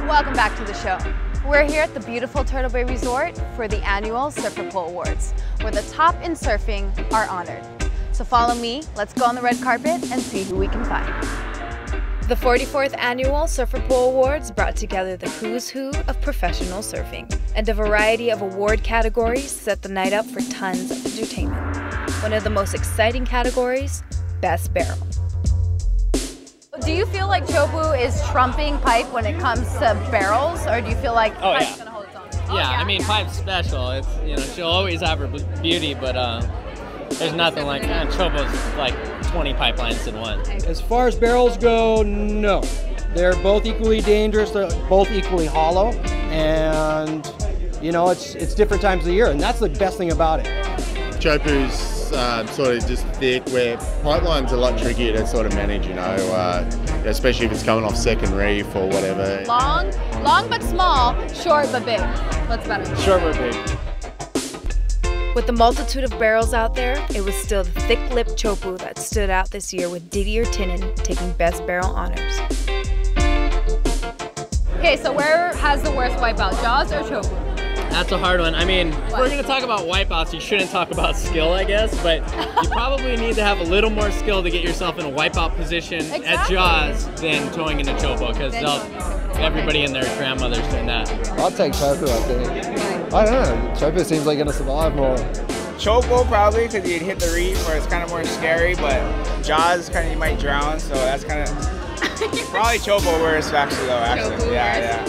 Welcome back to the show. We're here at the beautiful Turtle Bay Resort for the annual Surfer-Pool Awards, where the top in surfing are honored. So follow me, let's go on the red carpet and see who we can find. The 44th Annual Surfer-Pool Awards brought together the who's who of professional surfing, and a variety of award categories set the night up for tons of entertainment. One of the most exciting categories, Best Barrel. Do you feel like Teahupoo is trumping Pipe when it comes to barrels, or do you feel like Pipe's gonna hold its own? Yeah, I mean, Pipe's special. It's, you know, she'll always have her beauty, but there's nothing like Teahupoo's like 20 pipelines in one. As far as barrels go, no. They're both equally dangerous. They're both equally hollow, and you know, it's different times of the year, and that's the best thing about it. Teahupoo's sort of just thick, where pipeline's a lot trickier to sort of manage, you know, especially if it's coming off second reef or whatever. Long but small, short but big. What's better? Short but big. With the multitude of barrels out there, it was still the thick-lipped Teahupoo that stood out this year, with Didier Tinhin taking Best Barrel honors. Okay, so where has the worst wipeout, Jaws or Teahupoo? That's a hard one. I mean, if we're going to talk about wipeouts, you shouldn't talk about skill, I guess, but you probably need to have a little more skill to get yourself in a wipeout position at Jaws than towing in a Teahupoo, because everybody and their grandmother's doing that. I'll take Teahupoo, I think. I don't know. Teahupoo seems like going to survive more. Teahupoo probably, because you'd hit the reef where it's kind of more scary, but Jaws kind of you might drown, so that's kind of probably Teahupoo worse actually though. Actually, yeah.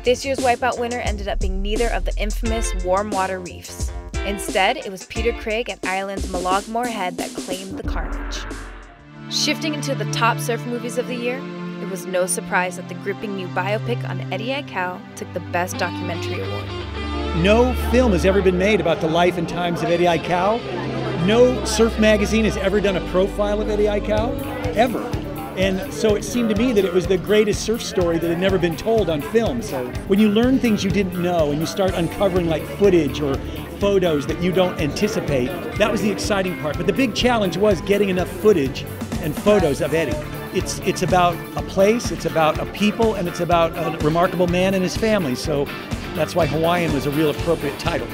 This year's wipeout winner ended up being neither of the infamous warm water reefs. Instead, it was Peter Craig at Ireland's Mulaghmore Head that claimed the carnage. Shifting into the top surf movies of the year, it was no surprise that the gripping new biopic on Eddie Aikau took the Best Documentary Award. No film has ever been made about the life and times of Eddie Aikau. No surf magazine has ever done a profile of Eddie Aikau, ever. And so it seemed to me that it was the greatest surf story that had never been told on film. So when you learn things you didn't know and you start uncovering like footage or photos that you don't anticipate, that was the exciting part. But the big challenge was getting enough footage and photos of Eddie. It's about a place, it's about a people, and it's about a remarkable man and his family. So that's why Hawaiian was a real appropriate title.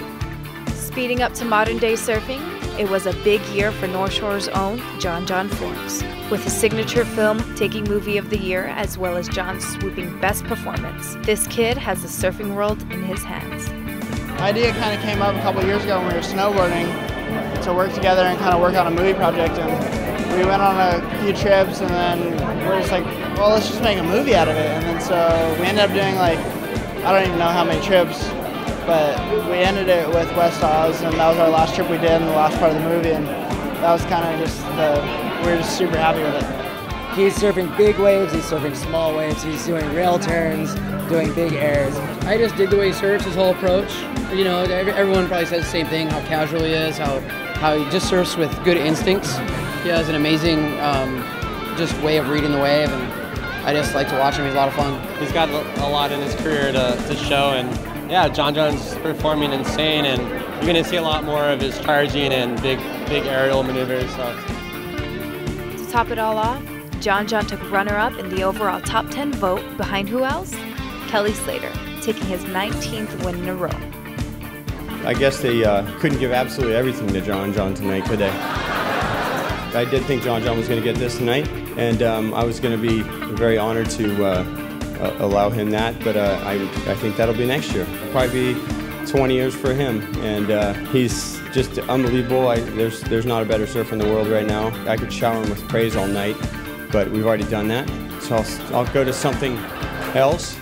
Speeding up to modern day surfing, it was a big year for North Shore's own John John Florence, with his signature film taking Movie of the Year, as well as John's swooping best performance. This kid has the surfing world in his hands. The idea kind of came up a couple years ago when we were snowboarding to work together and kind of work on a movie project, and we went on a few trips, and then we're just like, well, let's just make a movie out of it. And then so we ended up doing like, I don't even know how many trips, but we ended it with West Oz, and that was our last trip we did in the last part of the movie, and that was kind of just we were just super happy with it. He's surfing big waves, he's surfing small waves, he's doing rail turns, doing big airs. I just dig the way he surfs, his whole approach. You know, everyone probably says the same thing, how casual he is, how he just surfs with good instincts. He has an amazing just way of reading the wave, and I just like to watch him. He's a lot of fun. He's got a lot in his career to show, and yeah, John John's performing insane, and you're going to see a lot more of his charging and big aerial maneuvers. So. To top it all off, John John took runner-up in the overall top 10 vote behind who else? Kelly Slater, taking his 19th win in a row. I guess they couldn't give absolutely everything to John John tonight, could they? I did think John John was going to get this tonight, and I was going to be very honored to allow him that, but I think that'll be next year. It'll probably be 20 years for him, and he's just unbelievable. There's not a better surfer in the world right now. I could shower him with praise all night, but we've already done that, so I'll go to something else.